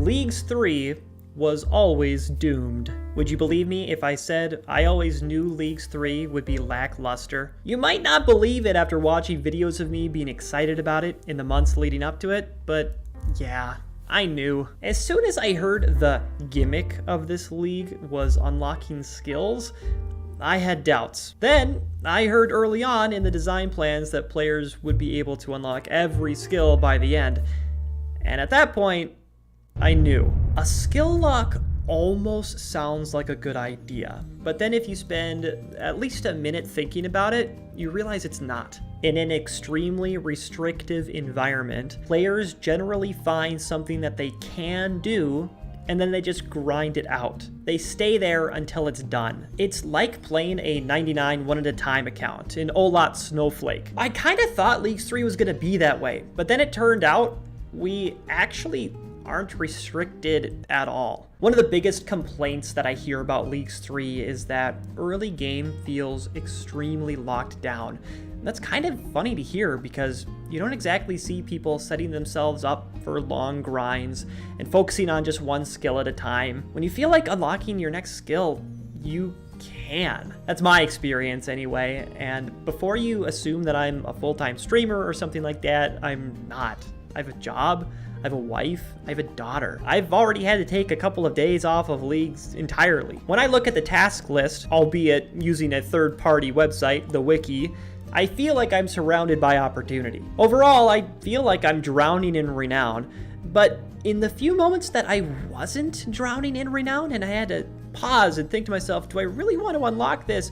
Leagues 3 was always doomed. Would you believe me if I said I always knew Leagues 3 would be lackluster? You might not believe it after watching videos of me being excited about it in the months leading up to it, but yeah, I knew. As soon as I heard the gimmick of this league was unlocking skills, I had doubts. Then I heard early on in the design plans that players would be able to unlock every skill by the end. And at that point, I knew. A skill lock almost sounds like a good idea, but then if you spend at least a minute thinking about it, you realize it's not. In an extremely restrictive environment, players generally find something that they can do, and then they just grind it out. They stay there until it's done. It's like playing a 99 one-at-a-time account in OLAAT Snowflake. I kind of thought Leagues 3 was gonna be that way, but then it turned out we actually aren't restricted at all. One of the biggest complaints that I hear about Leagues 3 is that early game feels extremely locked down. And that's kind of funny to hear because you don't exactly see people setting themselves up for long grinds and focusing on just one skill at a time. When you feel like unlocking your next skill, you can. That's my experience anyway, and before you assume that I'm a full-time streamer or something like that, I'm not. I have a job, I have a wife, I have a daughter. I've already had to take a couple of days off of Leagues entirely. When I look at the task list, albeit using a third-party website, the wiki, I feel like I'm surrounded by opportunity. Overall, I feel like I'm drowning in renown, but in the few moments that I wasn't drowning in renown and I had to pause and think to myself, do I really want to unlock this?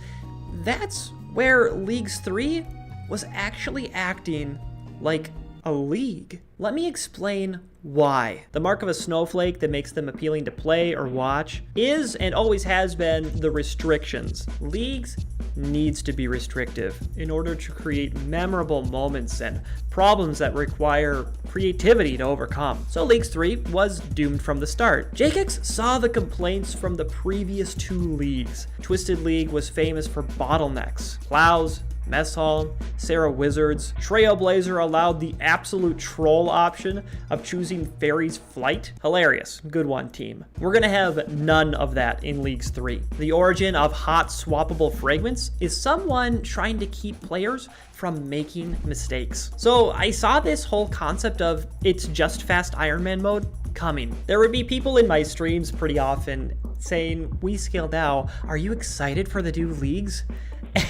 That's where Leagues 3 was actually acting like a league. Let me explain why. The mark of a snowflake that makes them appealing to play or watch is and always has been the restrictions. Leagues needs to be restrictive in order to create memorable moments and problems that require creativity to overcome. So Leagues 3 was doomed from the start. Jagex saw the complaints from the previous two leagues. Twisted League was famous for bottlenecks, plows, Mess Hall, Sarah Wizards. Trailblazer allowed the absolute troll option of choosing Fairy's Flight. Hilarious. Good one, team. We're gonna have none of that in Leagues 3. The origin of hot swappable fragments is someone trying to keep players from making mistakes. So I saw this whole concept of it's just fast Iron Man mode coming. There would be people in my streams pretty often saying, "We scaled now. Are you excited for the new leagues?"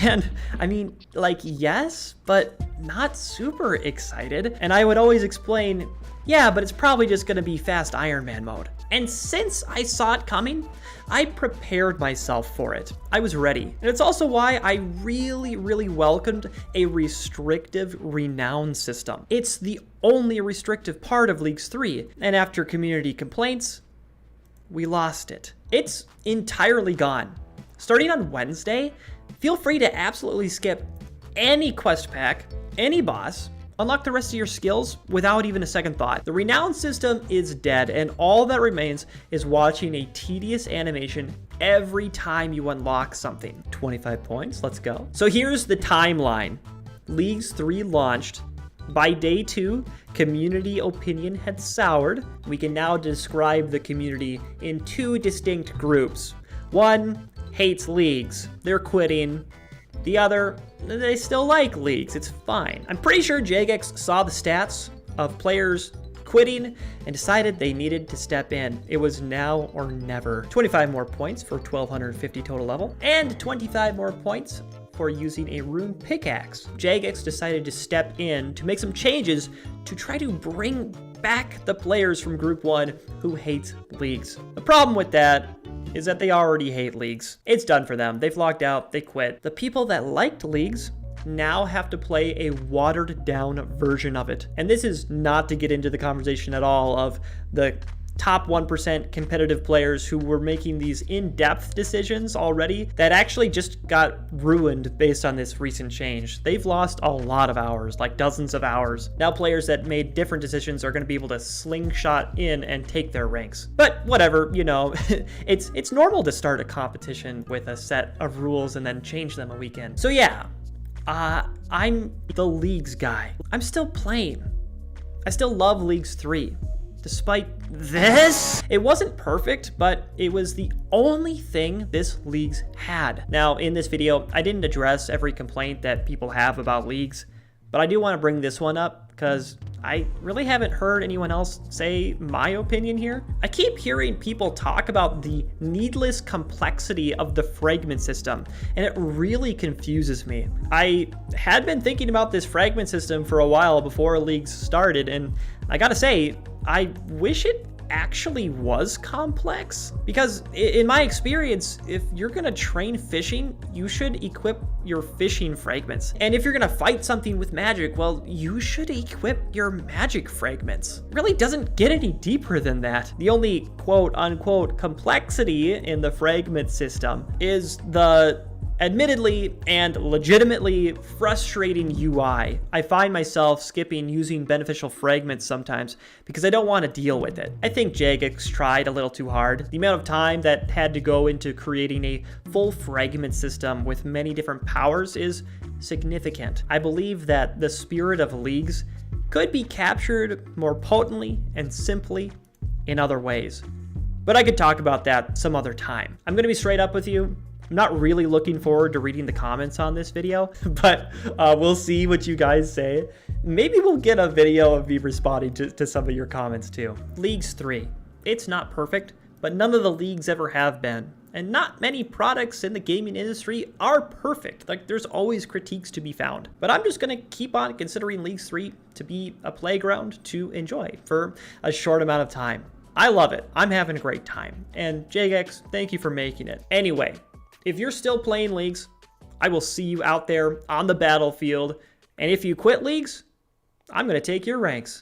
And I mean, like, yes, but not super excited. And I would always explain, yeah, but it's probably just gonna be fast Iron Man mode. And since I saw it coming, I prepared myself for it. I was ready. And it's also why I really welcomed a restrictive renown system. It's the only restrictive part of Leagues 3. And after community complaints, we lost it. It's entirely gone. Starting on Wednesday, feel free to absolutely skip any quest pack, any boss, unlock the rest of your skills without even a second thought. The renown system is dead, and all that remains is watching a tedious animation every time you unlock something. 25 points, let's go. So here's the timeline. Leagues 3 launched. By day 2, community opinion had soured. We can now describe the community in two distinct groups. One hates Leagues. They're quitting. The other, they still like Leagues. It's fine. I'm pretty sure Jagex saw the stats of players quitting and decided they needed to step in. It was now or never. 25 more points for 1250 total level, and 25 more points for using a rune pickaxe. Jagex decided to step in to make some changes to try to bring back the players from Group 1 who hates Leagues. The problem with that is that they already hate Leagues. It's done for them. They've logged out, they quit. The people that liked Leagues now have to play a watered down version of it. And this is not to get into the conversation at all of the top 1% competitive players who were making these in-depth decisions already that actually just got ruined based on this recent change. They've lost a lot of hours, like dozens of hours. Now players that made different decisions are going to be able to slingshot in and take their ranks. But whatever, you know, it's normal to start a competition with a set of rules and then change them a weekend. So yeah, I'm the Leagues guy. I'm still playing. I still love Leagues 3. despite this. It wasn't perfect, but it was the only thing this leagues had. Now, in this video, I didn't address every complaint that people have about leagues, but I do want to bring this one up because I really haven't heard anyone else say my opinion here. I keep hearing people talk about the needless complexity of the fragment system, and it really confuses me. I had been thinking about this fragment system for a while before leagues started, and I gotta say, I wish it actually was complex, because in my experience, if you're gonna train fishing, you should equip your fishing fragments. And if you're gonna fight something with magic, well, you should equip your magic fragments. It really doesn't get any deeper than that. The only quote unquote complexity in the fragment system is the admittedly and legitimately frustrating UI. I find myself skipping using beneficial fragments sometimes because I don't want to deal with it. I think Jagex tried a little too hard. The amount of time that had to go into creating a full fragment system with many different powers is significant. I believe that the spirit of leagues could be captured more potently and simply in other ways. But I could talk about that some other time. I'm going to be straight up with you. I'm not really looking forward to reading the comments on this video, but we'll see what you guys say. Maybe we'll get a video of me responding to some of your comments too. Leagues 3. It's not perfect, but none of the leagues ever have been. And not many products in the gaming industry are perfect. Like, there's always critiques to be found. But I'm just gonna keep on considering Leagues 3 to be a playground to enjoy for a short amount of time. I love it. I'm having a great time. And Jagex, thank you for making it. Anyway, if you're still playing leagues, I will see you out there on the battlefield. And if you quit leagues, I'm going to take your ranks.